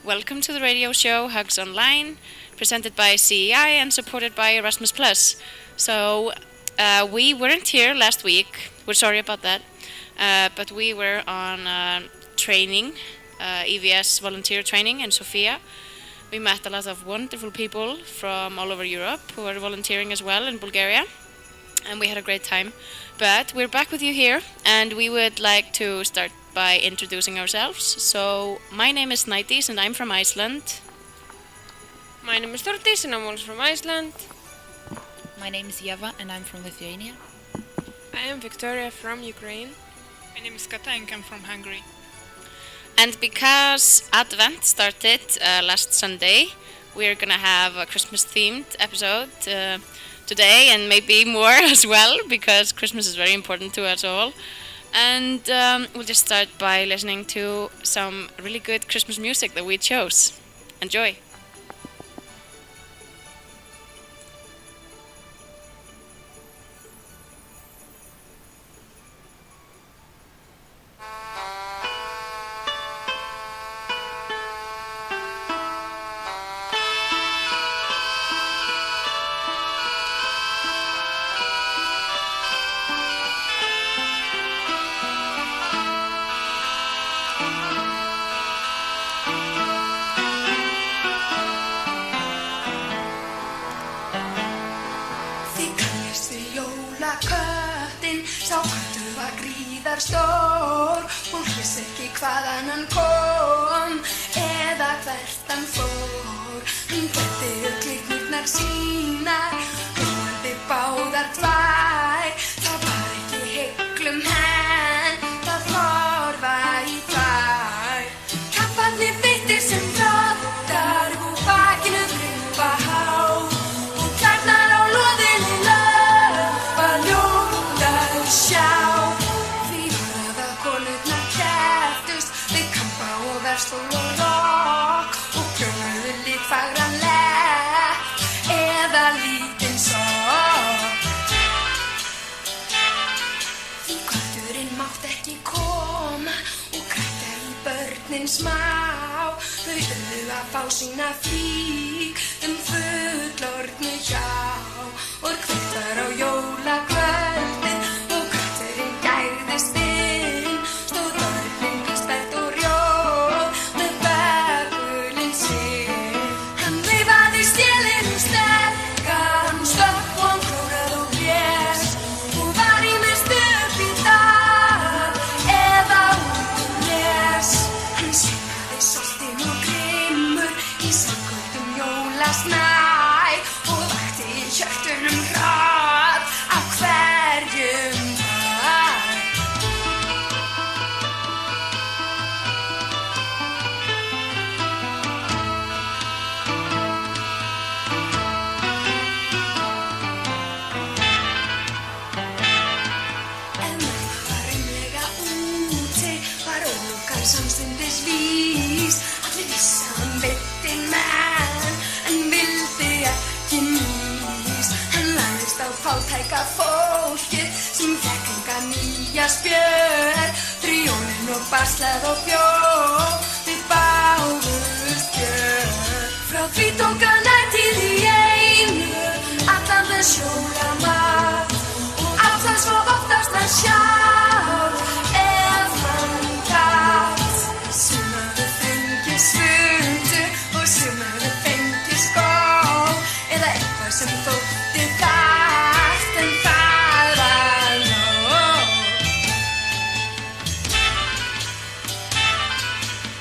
welcome to the radio show Hugs Online, presented by CEI and supported by Erasmus Plus. So, we weren't here last week, we're sorry about that, but we were on training, EVS volunteer training in Sofia. We met a lot of wonderful people from all over Europe who are volunteering as well in Bulgaria, and we had a great time. But we're back with you here, and we would like to start by introducing ourselves. So, my name is Snædís and I'm from Iceland. My name is Þórdís and I'm also from Iceland. My name is Yeva and I'm from Lithuania. I am Victoria from Ukraine. My name is Kata and I'm from Hungary. And because Advent started last Sunday, we're gonna have a Christmas-themed episode today, and maybe more as well, because Christmas is very important to us all. And we'll just start by listening to some really good Christmas music that we chose. Enjoy! Stór, hún vissi ekki hvaðan hann kom eða hvert hann fór. Hann klæddi glitnirnar sínar, glóandi báðar tvær. Það var ekki heiglum henn, það horfa í tvær. Kapparnir vittir sem flottar, úr bakinu grimpa há. Og klærnar á loðinni löf var ljótt að sjá. Verstól og rokk og prjónuðu litfagran lepp eða lítinn sokk. Því kötturinn mátt ekki koma og krækja í börnin smá. Þau urðu að fá sína flík fullorðnu hjá. Og kveikt var á jólakvöldin og kötturinn gægðist inn. Stóð börnin spennt og rjóð. Samstundis vís, allir vissi hann veitti menn, en vildi ekki nýs. Hann lagðist á fátæka fólkið sem fékk enga nýja spjör. Prjónin og baslað og bjór, við báðust gjör. Frá því tók hann ætíð í einu, allan þess jólamat, og allan svo oftast að sjá. Sem þótti dært en það var nóg.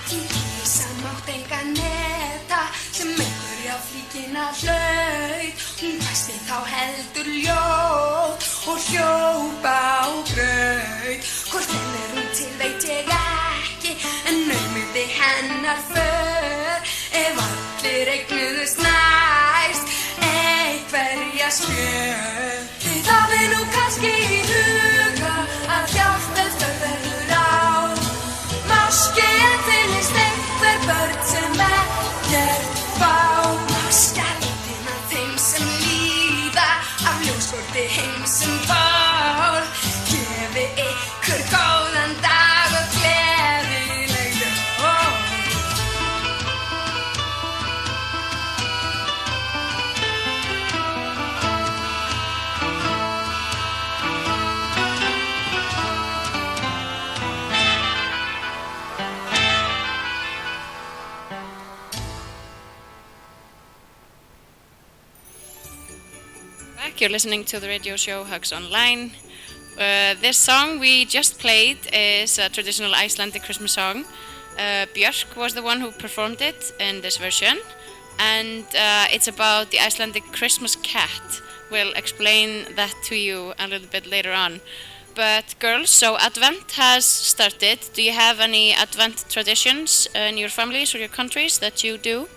Því Lísa mátt enga neta sem einhverja flíkina hlaut. Hún hvæsti þá heldur ljót og hljóp á graut. Hvort hennar hún til veit ég ekki, en naumindi hennar för ef allir eignuðust næst einhverja spjör. Þið hafið nú kannski í huga að hjálpeldur verður á. Máski finnist einhver börn sem ekkert fá. Skjaldinn af þeim sem líða af ljóskorti heim sem bál. Gefi ykkur góðan dag og gleðileg jól. back. You're listening to the radio show Hugs Online. This song we just played is a traditional Icelandic Christmas song. Björk was the one who performed it in this version, and it's about the Icelandic Christmas cat. We'll explain that to you a little bit later on. But girls, so Advent has started. Do you have any Advent traditions in your families or your countries that you do?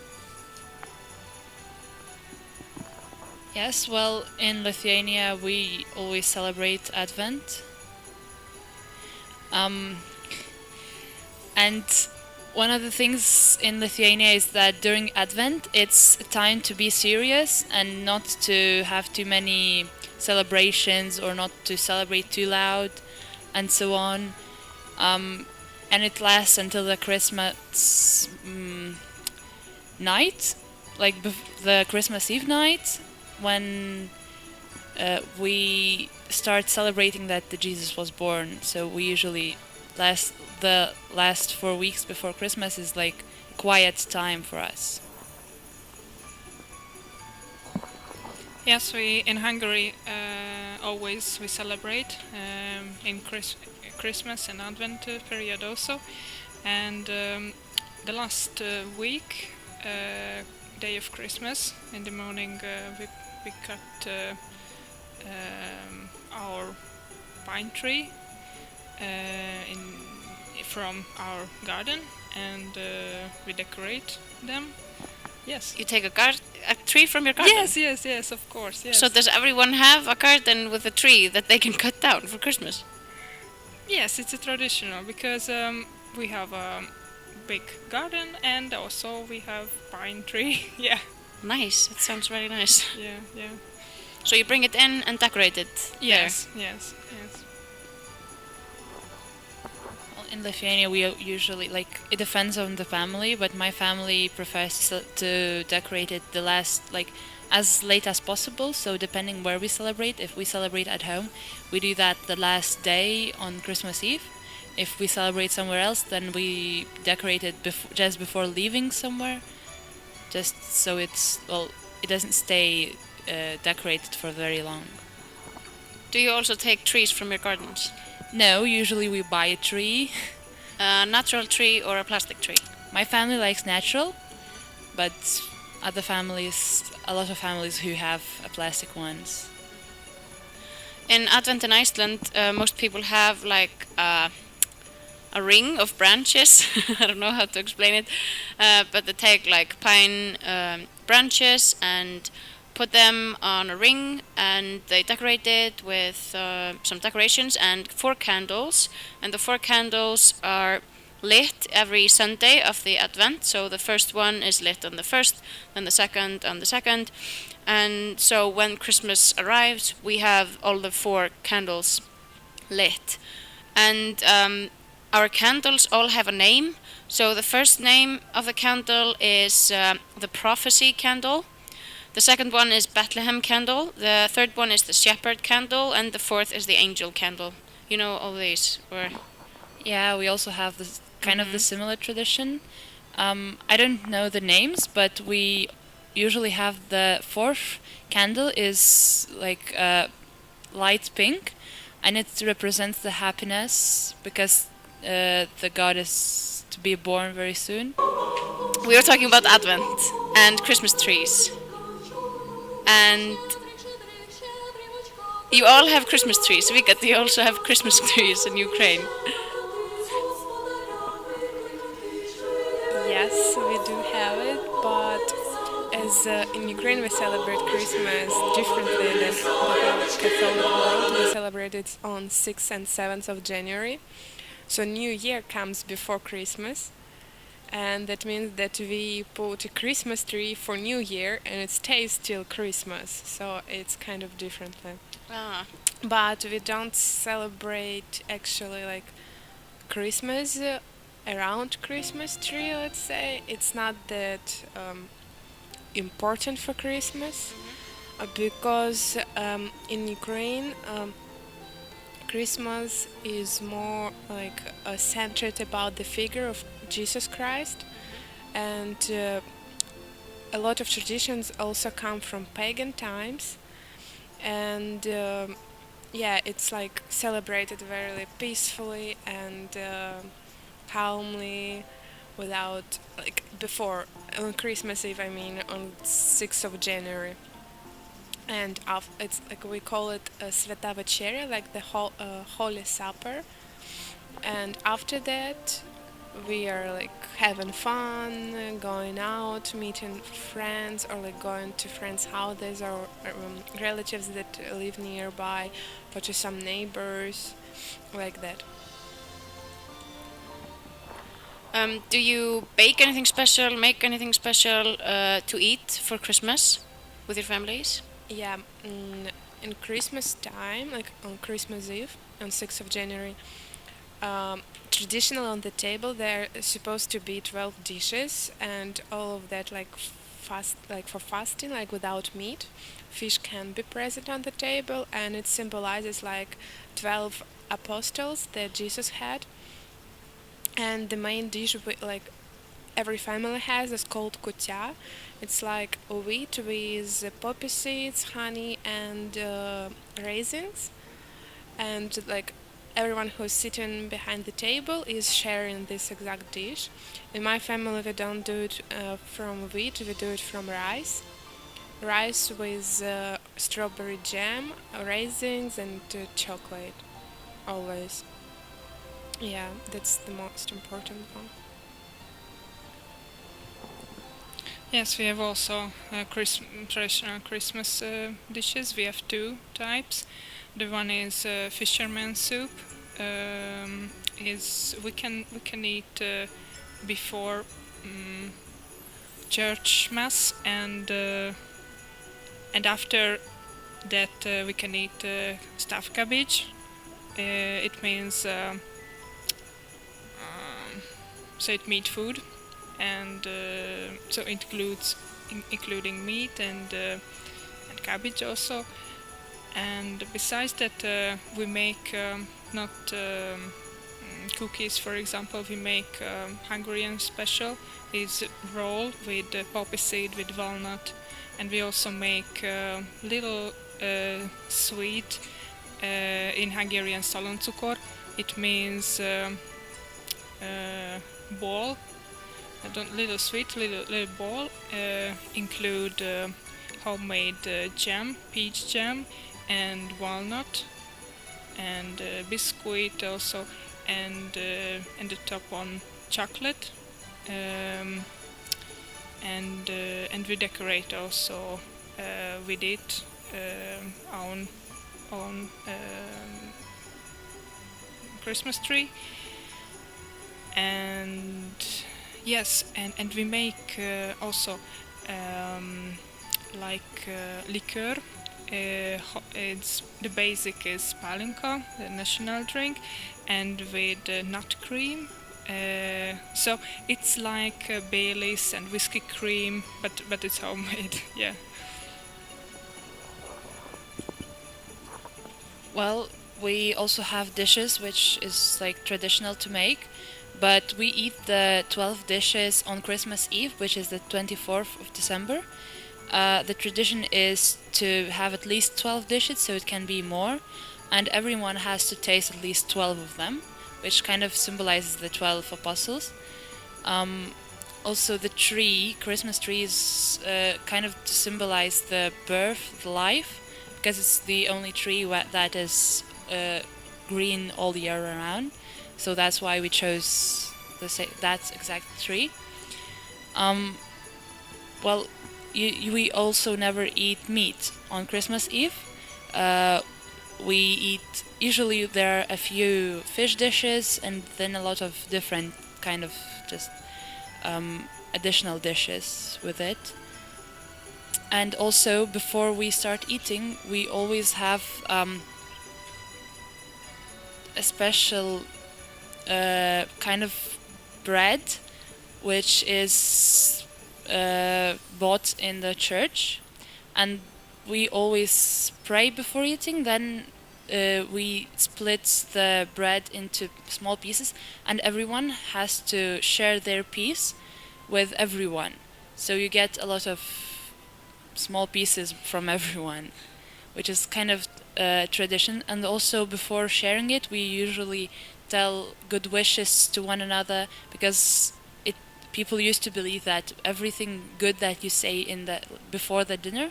Yes, well, in Lithuania we always celebrate Advent. And one of the things in Lithuania is that during Advent it's a time to be serious and not to have too many celebrations or not to celebrate too loud and so on. And it lasts until the Christmas night, like the Christmas Eve night, when we start celebrating that the Jesus was born. So we usually the last 4 weeks before Christmas is like quiet time for us. Yes, we in Hungary always we celebrate in Christmas and Advent period also, and the last week, day of Christmas, in the morning we cut our pine tree from our garden, and we decorate them. Yes. You take a tree from your garden? Yes, of course, yes. So does everyone have a garden with a tree that they can cut down for Christmas? Yes, it's a traditional, because we have a big garden and also we have pine tree. Yeah. Nice, it sounds very nice. Yeah. So you bring it in and decorate it Yes. Well, in Lithuania we usually, like, it depends on the family, but my family prefers to decorate it the last, like, as late as possible. So depending where we celebrate, if we celebrate at home, we do that the last day on Christmas Eve. If we celebrate somewhere else, then we decorate it just before leaving somewhere, just so it doesn't stay decorated for very long. Do you also take trees from your gardens? No, usually we buy a tree. A natural tree or a plastic tree? My family likes natural, but other families, a lot of families who have plastic ones. In Advent in Iceland, most people have like a ring of branches. I don't know how to explain it, but they take like pine branches and put them on a ring, and they decorate it with some decorations and 4 candles. And the 4 candles are lit every Sunday of the Advent. So the first one is lit on the 1st, then the 2nd on the 2nd. And so when Christmas arrives, we have all the 4 candles lit. And our candles all have a name. So the first name of the candle is the Prophecy Candle. The second one is Bethlehem Candle. The third one is the Shepherd Candle. And the fourth is the Angel Candle. You know all these? Or Yeah, we also have this kind of the similar tradition. I don't know the names, but we usually have the 4th candle is like light pink, and it represents the happiness, because the God is to be born very soon. we were talking about Advent and Christmas trees. And you all have Christmas trees. Vika, do you also have Christmas trees in Ukraine? Yes, we do have it, but as in Ukraine we celebrate Christmas differently than the whole Catholic world. We celebrate it on 6th and 7th of January. So New Year comes before Christmas, and that means that we put a Christmas tree for New Year and it stays till Christmas. So it's kind of differently. Ah. But we don't celebrate actually like Christmas around Christmas tree, let's say. It's not that important for Christmas, because in Ukraine Christmas is more like centered about the figure of Jesus Christ, and a lot of traditions also come from pagan times, and yeah, it's like celebrated very peacefully and calmly, without like before on Christmas Eve. I mean, on 6th of January, and it's like we call it a Sveta Večerya, like the Holy Supper. And after that, we are like having fun, going out, meeting friends, or like going to friends' houses or relatives that live nearby, or to some neighbors, like that. Do you bake anything special, make anything special to eat for Christmas with your families? Yeah, in Christmas time, like on Christmas Eve, on 6th of January, traditional on the table there is supposed to be 12 dishes, and all of that like like for fasting, like without meat. Fish can be present on the table, and it symbolizes like 12 apostles that Jesus had. And the main dish like every family has is called kutia. It's like wheat with poppy seeds, honey, and raisins. And like everyone who's sitting behind the table is sharing this exact dish. In my family, we don't do it from wheat; we do it from rice. Rice with strawberry jam, raisins, and chocolate. Always. Yeah, that's the most important one. Yes, we have also traditional Christmas dishes. We have two types. The one is fisherman soup. Is we can eat before church mass, and after that we can eat stuffed cabbage. It means so it meat food, and so it includes including meat and cabbage also. And besides that, we make not cookies, for example. We make Hungarian special is roll with poppy seed with walnut, and we also make little sweet in Hungarian szaloncukor. It means ball, little sweet, little ball, include homemade jam, peach jam, and walnut, and biscuit also, and the top on chocolate, and we decorate also with it on Christmas tree. And yes, and we make also like liqueur. It's the basic is palinka, the national drink, and with nut cream. So it's like Baileys and whiskey cream, but it's homemade. Yeah. Well, we also have dishes which is like traditional to make, but we eat the 12 dishes on Christmas Eve, which is the 24th of December. The tradition is to have at least 12 dishes, so it can be more, and everyone has to taste at least 12 of them, which kind of symbolizes the 12 apostles. Also, the tree, Christmas tree, is kind of to symbolize the birth, the life, because it's the only tree that is green all year around. So that's why we chose that exact tree. Well, we also never eat meat on Christmas Eve. We eat, usually there are a few fish dishes and then a lot of different kind of just additional dishes with it. And also, before we start eating, we always have a special kind of bread, which is bought in the church, and we always pray before eating. Then we split the bread into small pieces, and everyone has to share their piece with everyone. So you get a lot of small pieces from everyone, which is kind of tradition. And also before sharing it, we usually tell good wishes to one another, because people used to believe that everything good that you say before the dinner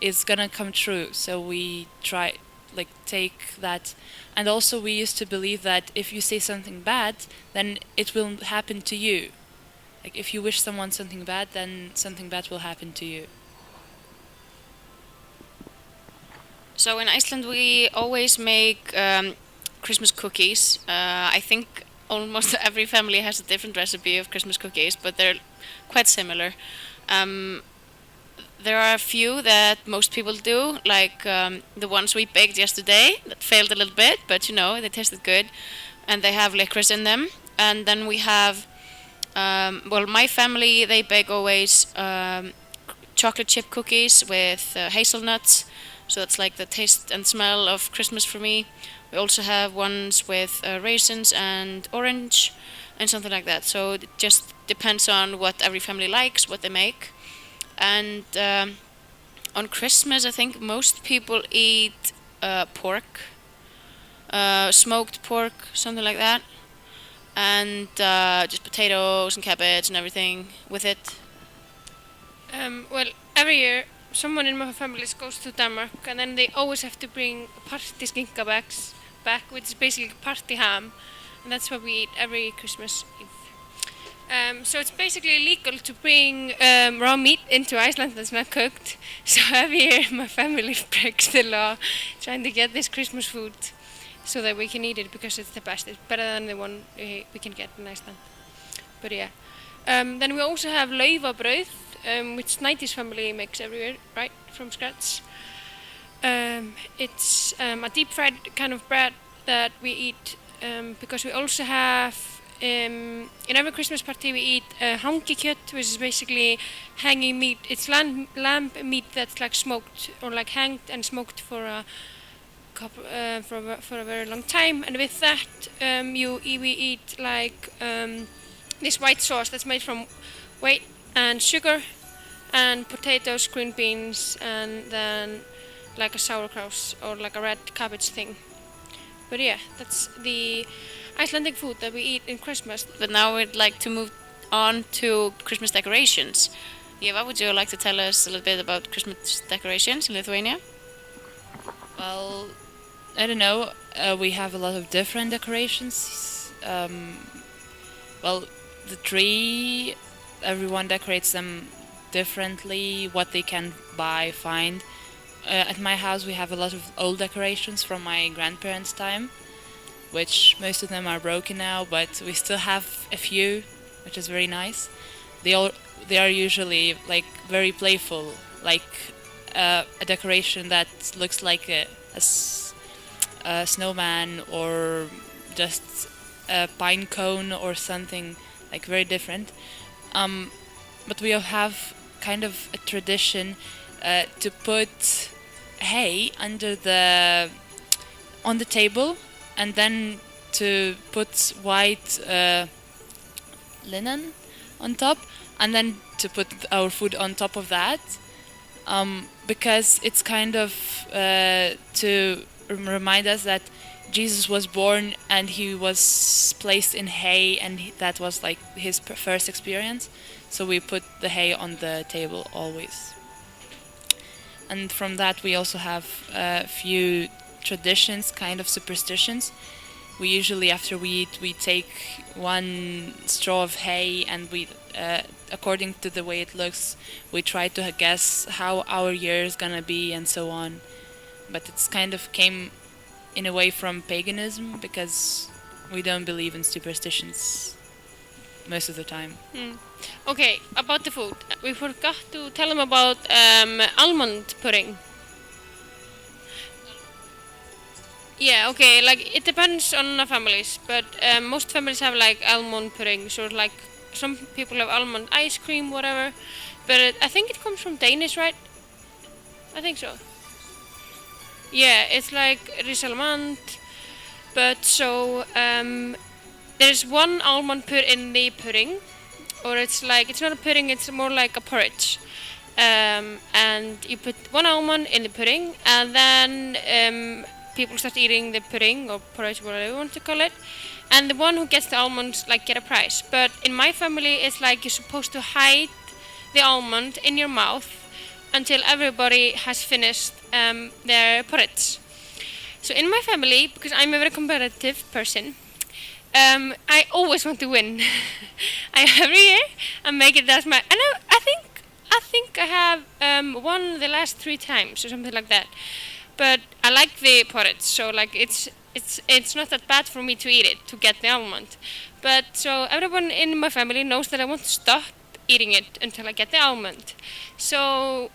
is gonna come true. So we try take that. And also we used to believe that if you say something bad, then it will happen to you. Like if you wish someone something bad, then something bad will happen to you. So in Iceland we always make Christmas cookies. I think almost every family has a different recipe of Christmas cookies, but they're quite similar. There are a few that most people do, like the ones we baked yesterday that failed a little bit, but they tasted good, and they have licorice in them. And then we have, my family, they bake always chocolate chip cookies with hazelnuts, so that's like the taste and smell of Christmas for me. We also have ones with raisins and orange and something like that. So it just depends on what every family likes, what they make. And on Christmas, I think most people eat pork, smoked pork, something like that. And just potatoes and cabbage and everything with it. Well, every year someone in my family goes to Denmark, and then they always have to bring party skinka back, which is basically party ham, and that's what we eat every Christmas Eve. So it's basically illegal to bring raw meat into Iceland that's not cooked. So every year my family breaks the law trying to get this Christmas food so that we can eat it, because it's the best. It's better than the one we can get in Iceland. But yeah. Then we also have laufabrauð, which Snædís family makes every year, right, from scratch. It's a deep fried kind of bread that we eat, because we also have, in every Christmas party we eat hangikjöt, which is basically hanging meat. It's lamb meat that's like smoked, or like hanged and smoked for a very long time. And with that we eat like this white sauce that's made from wheat and sugar and potatoes, green beans, and then like a sauerkraut or like a red cabbage thing. But yeah, that's the Icelandic food that we eat in Christmas. But now we'd like to move on to Christmas decorations. Eva, would you like to tell us a little bit about Christmas decorations in Lithuania? Well, I don't know. We have a lot of different decorations. Well, the tree, everyone decorates them differently, what they can find. At my house we have a lot of old decorations from my grandparents' time, which most of them are broken now, but we still have a few, which is very nice. They are usually like very playful, like a decoration that looks like a snowman, or just a pine cone or something like very different. But we have kind of a tradition to put hay on the table, and then to put white linen on top, and then to put our food on top of that, because it's kind of to remind us that Jesus was born and he was placed in hay, and that was like his first experience. So we put the hay on the table always. And from that we also have a few traditions, kind of superstitions. We usually, after we eat, we take one straw of hay, and we, according to the way it looks, we try to guess how our year is gonna be and so on. But it's kind of came in a way from paganism, because we don't believe in superstitions most of the time. Okay, about the food. We forgot to tell them about almond pudding. Yeah, okay, like it depends on the families, but most families have like almond pudding, so like some people have almond ice cream, whatever. But I think it comes from Danish, right? I think so. Yeah, it's like risalmand, but so there's one almond put in the pudding, or it's not a pudding, it's more like a porridge. and you put one almond in the pudding, and then people start eating the pudding or porridge, whatever you want to call it. And the one who gets the almonds like get a prize. But in my family, it's like you're supposed to hide the almond in your mouth until everybody has finished their porridge. So in my family, because I'm a very competitive person, I always want to win. Every year I make it as my, and I think I have won the last 3 times or something like that. But I like the porridge, so like it's not that bad for me to eat it, to get the almond. But so everyone in my family knows that I won't stop eating it until I get the almond. So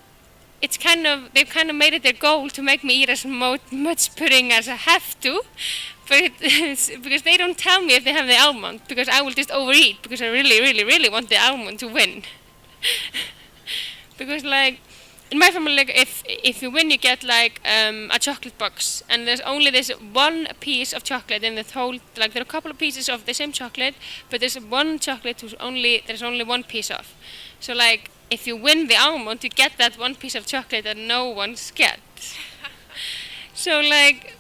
they've kind of made it their goal to make me eat as much pudding as I have to. But it's because they don't tell me if they have the almond, because I will just overeat, because I really, really, really want the almond to win. Because like in my family, like if you win, you get like a chocolate box, and there's only this one piece of chocolate in the whole. Like there are a couple of pieces of the same chocolate, but there's one chocolate there's only one piece of. So like if you win the almond, you get that one piece of chocolate that no one's gets. So like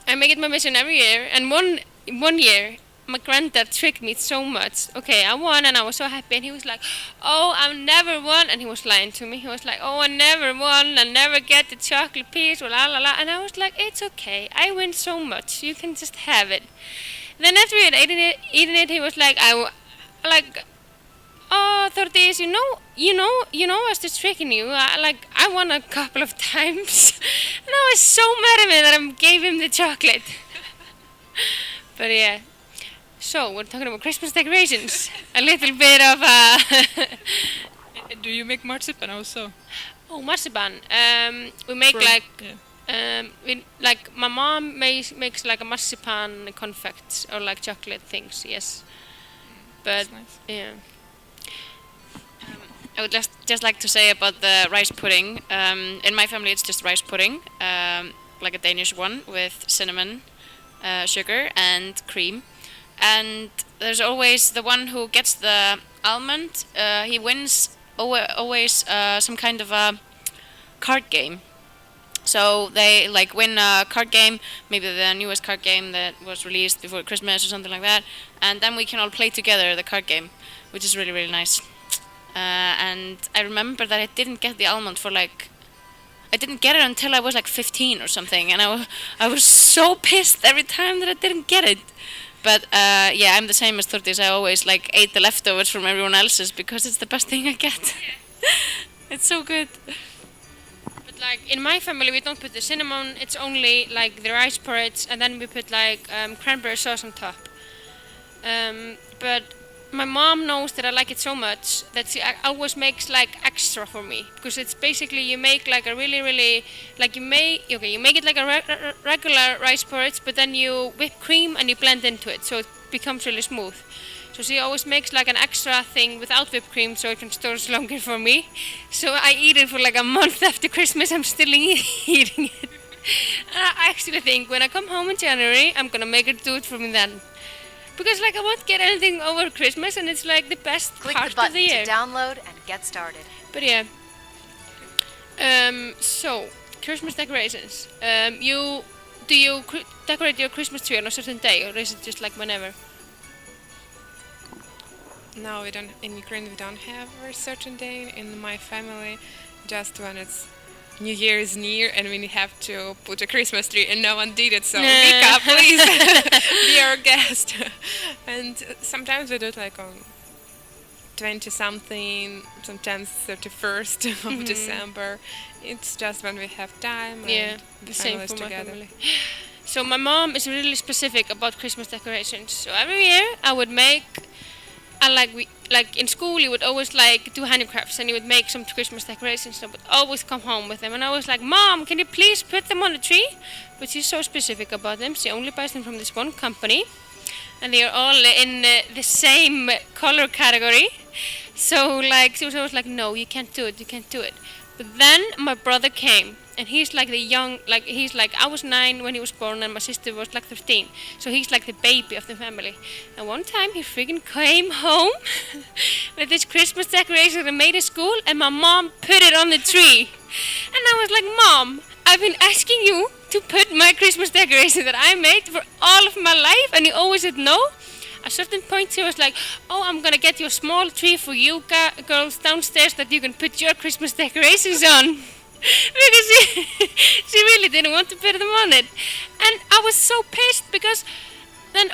I make it my mission every year, and one year my granddad tricked me so much. Okay, I won and I was so happy, and he was like, "Oh, I've never won," and he was lying to me. He was like, "Oh, I never won, I never get the chocolate piece, la la la," and I was like, "It's okay, I win so much, you can just have it." Then after we had eaten it, he was like, "Oh, Thordis, you know, I was just tricking you. I won a couple of times," and I was so mad at me that I gave him the chocolate. But yeah. So, we're talking about Christmas decorations. A little bit of Do you make marzipan also? oh, marzipan. We make my mom makes like a marzipan confects or like chocolate things, yes. But That's nice. yeah. I would just like to say about the rice pudding. In my family, it's just rice pudding, like a Danish one with cinnamon, sugar, and cream. And there's always the one who gets the almond. He wins always some kind of a card game. So they like win a card game, maybe the newest card game that was released before Christmas or something like that, and then we can all play together the card game, which is really, really nice. And I remember that I didn't get the almond for I didn't get it until I was like 15 or something, and I was so pissed every time that I didn't get it. But yeah, I'm the same as Thordis. I always like ate the leftovers from everyone else's because it's the best thing I get. It's so good. But like in my family, we don't put the cinnamon. It's only like the rice porridge, and then we put like cranberry sauce on top. But my mom knows that I like it so much that she always makes like extra for me, because it's basically you make like a really, really like you make it like a regular rice porridge, but then you whip cream and you blend into it, so it becomes really smooth. So she always makes like an extra thing without whipped cream, so it can store longer for me. So I eat it for like a month after Christmas. I'm still eating it. I actually think when I come home in January, I'm gonna make her do it for me then. Because like I won't get anything over Christmas, and it's like the best Click part the button of the year. to download and get started. But yeah. So Christmas decorations. Do you decorate your Christmas tree on a certain day, or is it just like whenever? No, we don't. In Ukraine, we don't have a certain day. In my family, just when it's New Year is near and we have to put a Christmas tree, and no one did it. So wake up, please, be our guest. And sometimes we do it like on 20 something, sometimes 31st of December. It's just when we have time. Yeah, and the same families for my together. family. So my mom is really specific about Christmas decorations. So every year I would make, like in school you would always like do handicrafts, and you would make some Christmas decorations, and I would always come home with them, and I was like, "Mom, can you please put them on the tree?" But she's so specific about them. She only buys them from this one company, and they are all in the same color category. So like she was always like, "No, you can't do it, you can't do it." But then my brother came, and he's like the young, like he's like I was 9 when he was born, and my sister was like 13. So he's like the baby of the family. And one time he freaking came home with this Christmas decoration that I made at school, and my mom put it on the tree. And I was like, Mom, I've been asking you to put my Christmas decoration that I made for all of my life, and you always said no. At a certain point, she was like, "Oh, I'm gonna get you a small tree for you girls downstairs that you can put your Christmas decorations on," because she really didn't want to put them on it, and I was so pissed because. Then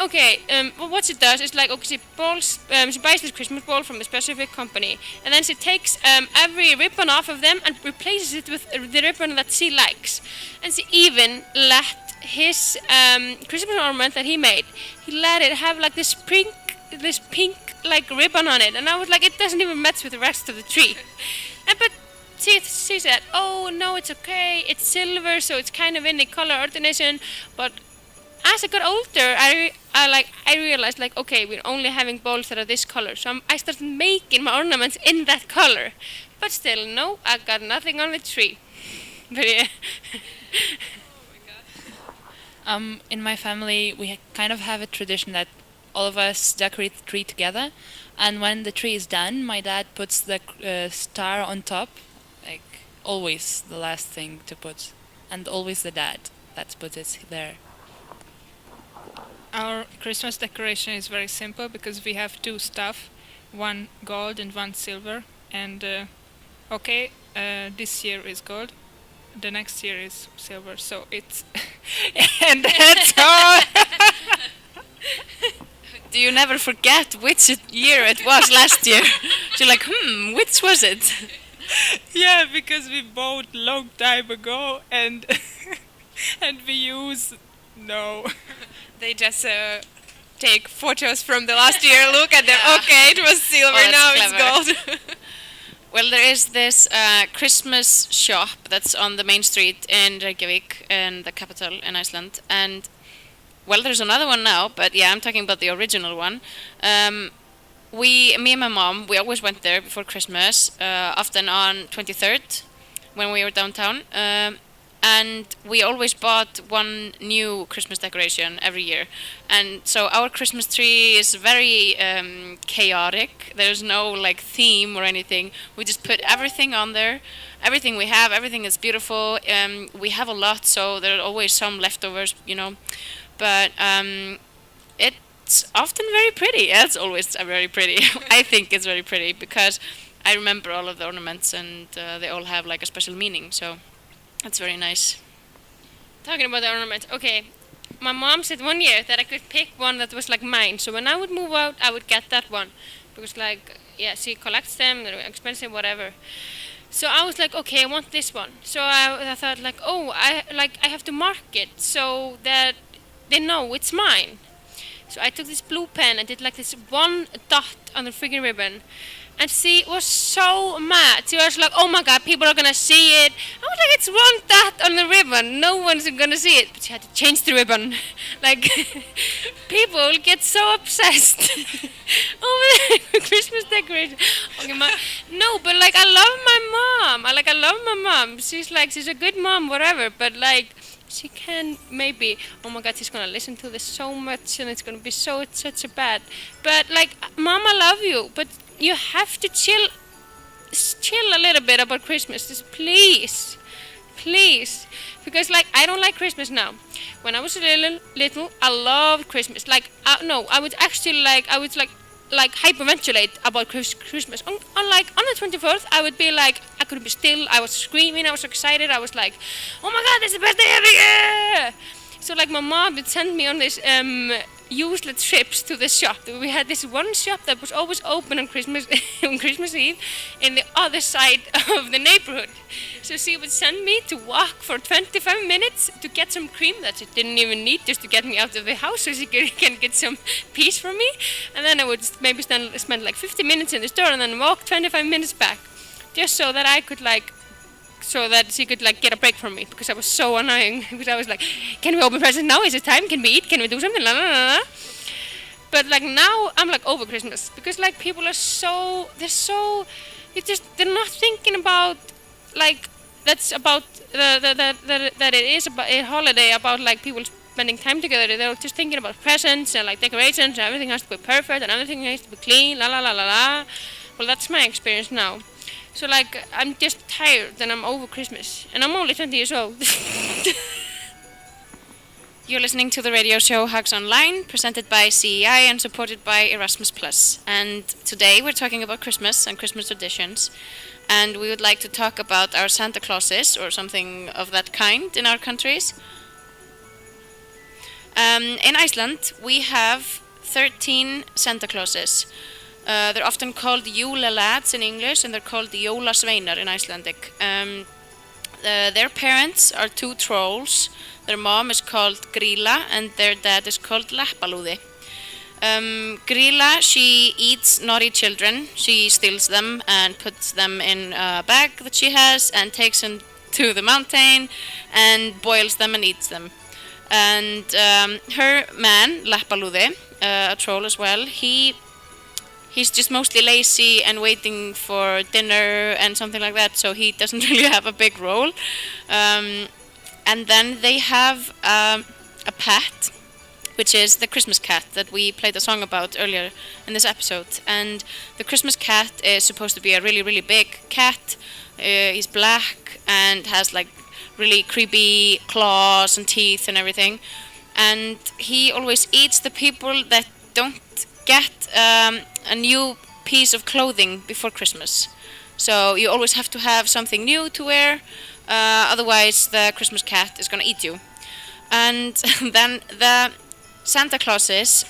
what she does is like she buys this Christmas ball from a specific company, and then she takes every ribbon off of them and replaces it with the ribbon that she likes, and she even let his Christmas ornament that he made, he let it have like this pink like ribbon on it, and I was like, it doesn't even match with the rest of the tree, but. She said, "Oh no, it's okay. It's silver, so it's kind of in the color ordination." But as I got older, I realized like, okay, we're only having balls that are this color, so I started making my ornaments in that color. But still, no, I got nothing on the tree. But yeah. In my family, we kind of have a tradition that all of us decorate the tree together, and when the tree is done, my dad puts the star on top, like always the last thing to put, and always the dad that puts it there. Our Christmas decoration is very simple because we have two stuff, one gold and one silver. And this year is gold, the next year is silver. So it's and that's all. Do you never forget which year it was last year? You're like, which was it? Yeah, because we bought long time ago and and we use no. They just take photos from the last year, look at them, okay, it was silver, Oh, now that's it's gold. Well, there is this Christmas shop that's on the main street in Reykjavik, in the capital in Iceland, and well, there's another one now, but yeah, I'm talking about the original one. Me and my mom, we always went there before Christmas, often on 23rd when we were downtown, and we always bought one new Christmas decoration every year. And so our Christmas tree is very chaotic. There's no like theme or anything. We just put everything on there, everything we have, everything is beautiful. We have a lot, so there are always some leftovers, but it's often very pretty. It's always very pretty. I think it's very pretty because I remember all of the ornaments, and they all have like a special meaning, so that's very nice. Talking about the ornaments, okay. My mom said one year that I could pick one that was like mine. So when I would move out, I would get that one because she collects them. They're expensive, whatever. So I was like, okay, I want this one. So I thought like, oh, I have to mark it so that they know it's mine. So I took this blue pen and did like this one dot on the freaking ribbon. And she was so mad. She was like, oh my god, people are gonna see it. I was like, it's one dot on the ribbon. No one's gonna see it. But she had to change the ribbon. Like, people get so obsessed over the Christmas decoration. Okay, no, but like, I love my mom. I love my mom. She's a good mom, whatever. But like, she can maybe, oh my god, she's gonna listen to this so much and it's gonna be such a bad. But like, Mom, I love you, but you have to chill a little bit about Christmas, just please, because like I don't like Christmas now. When I was little, I loved Christmas. Like I would actually hyperventilate about Christmas. On the 24th, I would be like, I couldn't be still. I was screaming. I was so excited. I was like, oh my god, it's the best day every year. So like my mom would send me on this useless trips to the shop. We had this one shop that was always open on Christmas on Christmas Eve in the other side of the neighborhood. So she would send me to walk for 25 minutes to get some cream that she didn't even need, just to get me out of the house so she can get some peace from me. And then I would maybe spend like 50 minutes in the store and then walk 25 minutes back, just so that I could so that she could get a break from me, because I was so annoying. Because I was like, can we open presents now? Is it time? Can we eat? Can we do something? La, la, la, la. But like now I'm like over Christmas, because like people are they're not thinking about like that's about that it is about a holiday about like people spending time together. They're just thinking about presents and like decorations and everything has to be perfect and everything has to be clean, la la la la la. Well, that's my experience now. So like I'm just tired and I'm over Christmas and I'm only 20 years old. You're listening to the radio show Hugs Online, presented by CEI and supported by Erasmus+. And today we're talking about Christmas and Christmas traditions. And we would like to talk about our Santa Clauses, or something of that kind, in our countries. In Iceland, we have 13 Santa Clauses. They're often called jólalads in English, and they're called jólasveinar in Icelandic. Their parents are two trolls. Their mom is called Grýla and their dad is called Leppalúði. Grýla, she eats naughty children. She steals them and puts them in a bag that she has and takes them to the mountain and boils them and eats them. And her man, Leppalúði, a troll as well, he's just mostly lazy and waiting for dinner and something like that, so he doesn't really have a big role. And then they have a pet, which is the Christmas cat that we played a song about earlier in this episode. And the Christmas cat is supposed to be a really, really big cat. He's black and has like really creepy claws and teeth and everything. And he always eats the people that don't get a new piece of clothing before Christmas. So you always have to have something new to wear. Otherwise the Christmas cat is gonna eat you. And then the Santa Clauses,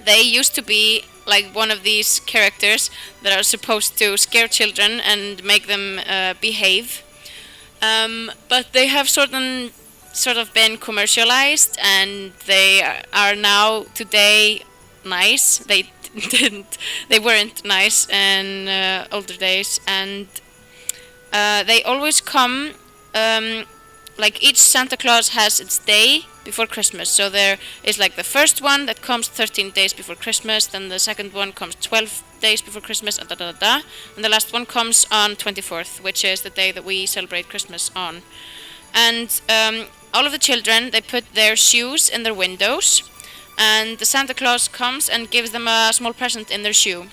they used to be like one of these characters that are supposed to scare children and make them behave. But they have sort of been commercialized, and they are now today nice. They weren't nice in older days, and they always come, like each Santa Claus has its day before Christmas. So there is like the first one that comes 13 days before Christmas, then the second one comes 12 days before Christmas, and the last one comes on 24th, which is the day that we celebrate Christmas on. And all of the children, they put their shoes in their windows, and the Santa Claus comes and gives them a small present in their shoe.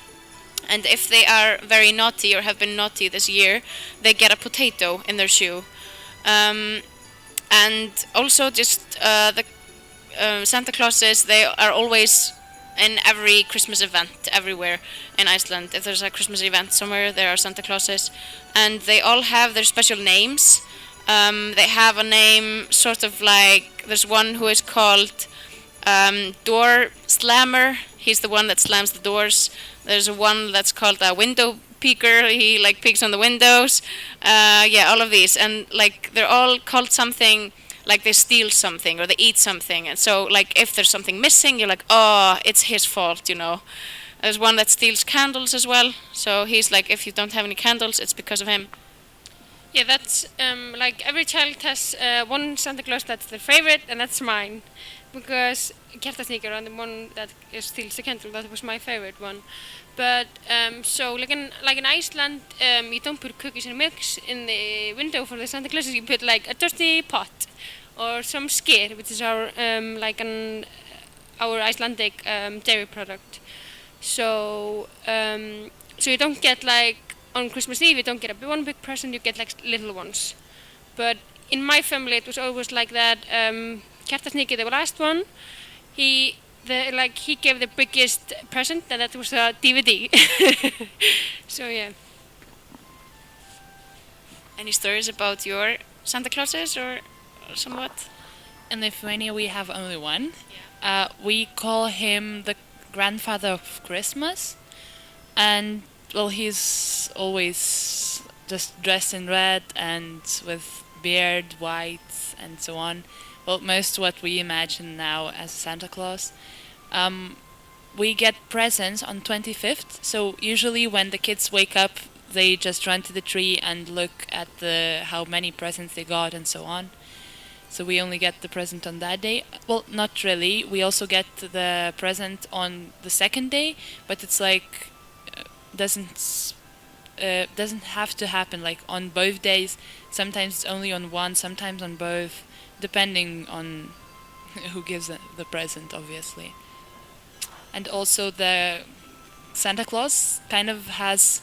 And if they are very naughty or have been naughty this year, they get a potato in their shoe. And also just the Santa Clauses, they are always in every Christmas event everywhere in Iceland. If there's a Christmas event somewhere, there are Santa Clauses. And they all have their special names. They have a name sort of like, there's one who is called Door Slammer. He's the one that slams the doors. There's one that's called a window peeker. He like peeks on the windows. Yeah, all of these, and like they're all called something. Like they steal something or they eat something, and so like if there's something missing, you're like, oh, it's his fault, you know. There's one that steals candles as well. So he's like, if you don't have any candles, it's because of him. Yeah, that's like every child has one Santa Claus that's their favorite, and that's mine. Because Kertasníkir and the one that steals the candle, that was my favorite one. But so like in Iceland, you don't put cookies and milk in the window for the Santa Claus. You put like a dirty pot or some skyr, which is our our Icelandic dairy product. So so you don't get like on Christmas Eve, you don't get one big present. You get like little ones. But in my family, it was always like that. Kertasníkir, the last one, he gave the biggest present, and that was a DVD. So yeah. Any stories about your Santa Clauses or somewhat? In Lithuania, we have only one. We call him the grandfather of Christmas, and well, he's always just dressed in red and with beard, white, and so on. Well, most what we imagine now as Santa Claus. We get presents on 25th, so usually when the kids wake up, they just run to the tree and look at how many presents they got and so on. So we only get the present on that day. Well, not really. We also get the present on the second day, but it's like doesn't doesn't have to happen like on both days. Sometimes it's only on one, sometimes on both, depending on who gives the present, obviously. And also the Santa Claus kind of has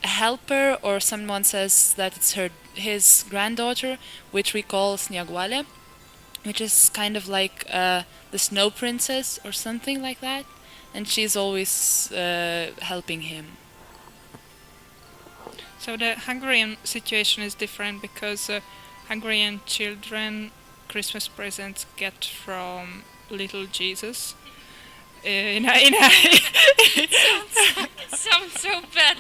a helper, or someone says that it's his granddaughter, which we call Sniagwale, which is kind of like the snow princess or something like that, and she's always helping him. So the Hungarian situation is different because Hungarian children Christmas presents get from little Jesus. Sounds so bad.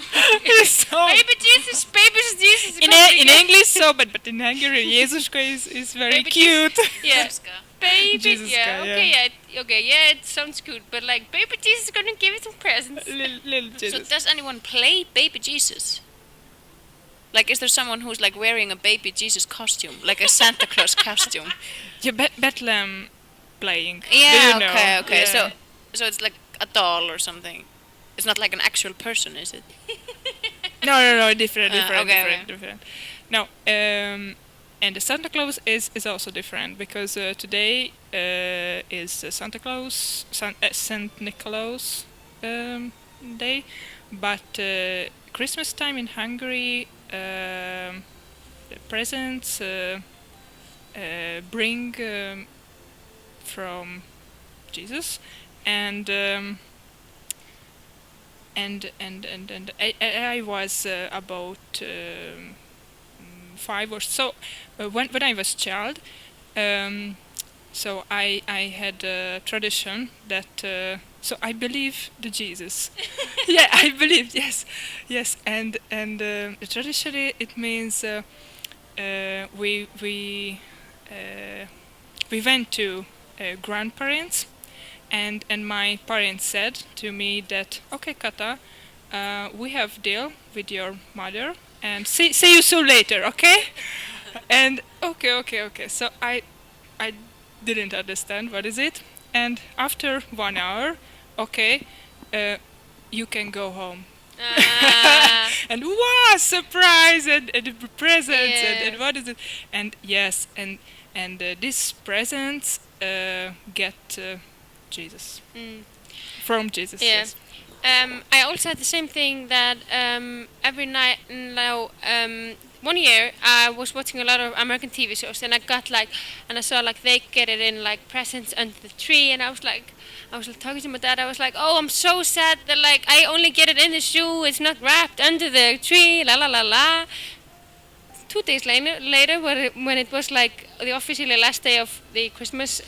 So Baby Jesus, in English so bad, but in Hungary Jezuska is very Baby cute. Yeah. Baby, Jezuska, yeah, okay, yeah, it sounds good, but like, baby Jesus is gonna give you some presents. Little So Jesus. does anyone play baby Jesus? Like, is there someone who's like wearing a baby Jesus costume, like a Santa Claus costume? Yeah, Bethlehem playing. Yeah, Do you know? okay. Yeah. So it's like a doll or something. It's not like an actual person, is it? No, different. Okay. No, and the Santa Claus is also different because today is Santa Claus, Saint Nicholas day, but Christmas time in Hungary, the presents bring from Jesus, and I was about 5 or so when I was child. So I had a tradition that so I believe the Jesus. Yeah, I believe, yes, and the tradition it means we went to grandparents, and my parents said to me that, okay, Kata, we have deal with your mother, and see you soon later, okay? And okay. So I didn't understand what is it, and after 1 hour, okay, you can go home. And wow, surprise, and the presents, and what is it? And yes, and these presents get Jesus from Jesus. Yeah. Yes. I also had the same thing that every night now. 1 year I was watching a lot of American TV shows, and I saw like they get it in like presents under the tree, and I was like talking to my dad. I was like, oh, I'm so sad that like I only get it in the shoe. It's not wrapped under the tree. La la la la. 2 days later, when it was like the officially last day of the Christmas,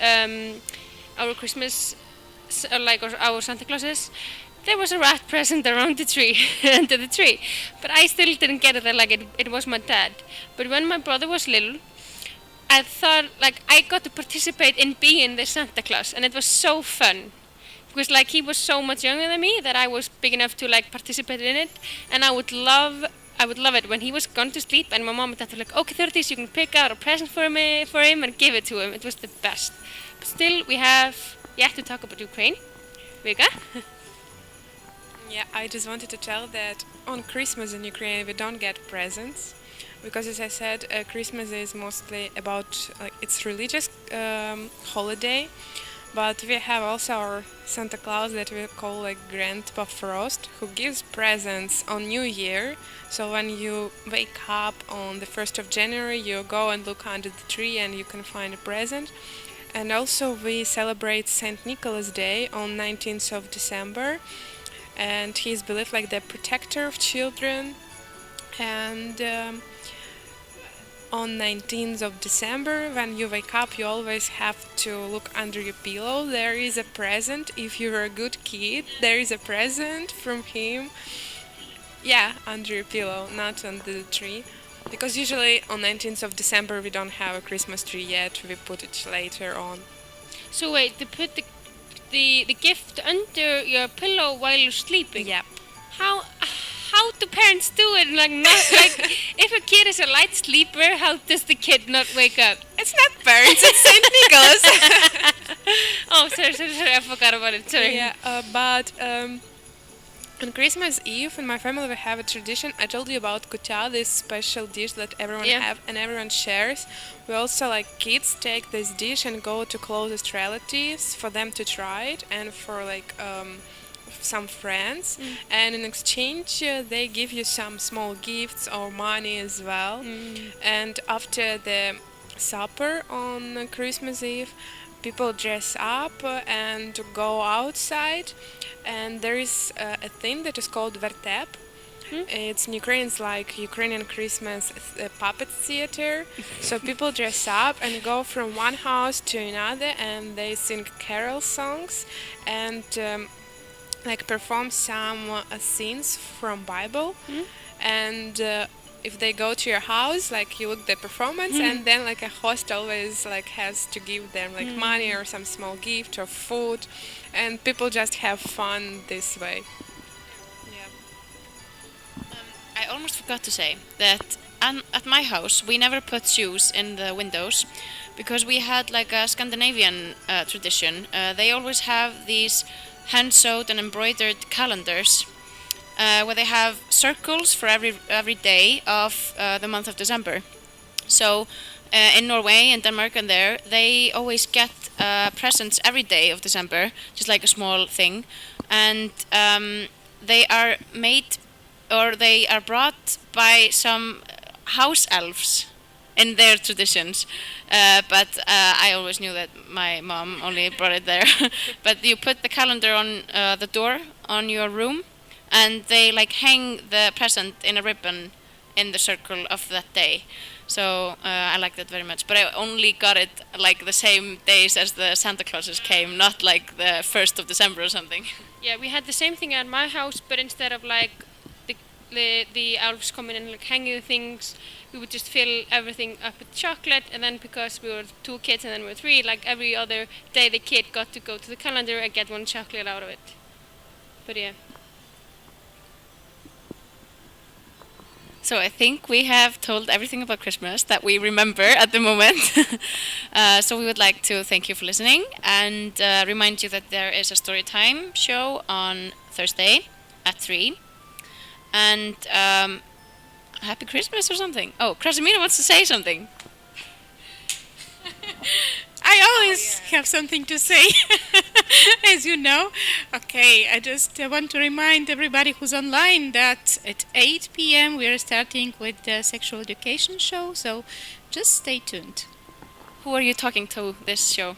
our Christmas, our Santa Clauses, there was a rat present around the tree, under the tree. But I still didn't get it that like it was my dad. But when my brother was little, I thought like I got to participate in being the Santa Claus, and it was so fun. Because like he was so much younger than me that I was big enough to like participate in it, and I would love it when he was gone to sleep, and my mom and dad were like, okay, 30s, you can pick out a present for him and give it to him. It was the best. But still, we have yet to talk about Ukraine. Vika? Yeah, I just wanted to tell that on Christmas in Ukraine we don't get presents because, as I said, Christmas is mostly about it's religious holiday, but we have also our Santa Claus that we call like Grandpa Frost, who gives presents on New Year. So when you wake up on the 1st of January, you go and look under the tree and you can find a present. And also we celebrate Saint Nicholas Day on 19th of December. And he's believed like the protector of children. And on 19th of December, when you wake up, you always have to look under your pillow. There is a present. If you're a good kid, there is a present from him. Yeah, under your pillow, not under the tree. Because usually on 19th of December we don't have a Christmas tree yet. We put it later on. So wait, they put the gift under your pillow while you're sleeping? Yep. How do parents do it? Like not like if a kid is a light sleeper, how does the kid not wake up? It's not parents, it's Saint Nicholas. Oh, sorry, I forgot about it. Sorry. Yeah, but On Christmas Eve, in my family, we have a tradition. I told you about kutia, this special dish that everyone Yeah. have and everyone shares. We also like kids take this dish and go to closest relatives for them to try it, and for like some friends. And in exchange, they give you some small gifts or money as well. And after the supper on Christmas Eve, people dress up and go outside, and there is a thing that is called vertep. It's in Ukraine, it's like Ukrainian Christmas puppet theater. So people dress up and go from one house to another, and they sing carol songs and like perform some scenes from Bible. And if they go to your house, like you look the performance, and then like a host always like has to give them like money or some small gift or food, and people just have fun this way. I almost forgot to say that at my house we never put shoes in the windows because we had like a Scandinavian tradition. They always have these hand-sewed and embroidered calendars where they have circles for every day of the month of December. So in Norway and Denmark and there, they always get presents every day of December, just like a small thing, and they are made or they are brought by some house elves in their traditions. But I always knew that my mom only brought it there. But you put the calendar on the door on your room, and they like hang the present in a ribbon in the circle of that day. So I like that very much. But I only got it like the same days as the Santa Clauses came, not like the 1st of December or something. Yeah, we had the same thing at my house, but instead of like the elves coming and like hanging the things, we would just fill everything up with chocolate, and then because we were 2 kids and then we were 3, like every other day the kid got to go to the calendar and get one chocolate out of it. But yeah. So I think we have told everything about Christmas that we remember at the moment. So we would like to thank you for listening and remind you that there is a storytime show on Thursday at 3. And Happy Christmas or something. Oh, Krasimira wants to say something. I always have something to say, as you know. Okay, I just want to remind everybody who's online that at 8 p.m. we are starting with the sexual education show, so just stay tuned. Who are you talking to this show?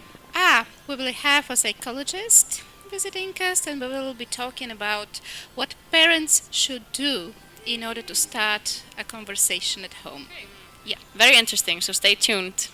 We will have a psychologist visiting us, and we will be talking about what parents should do in order to start a conversation at home. Very interesting, so stay tuned.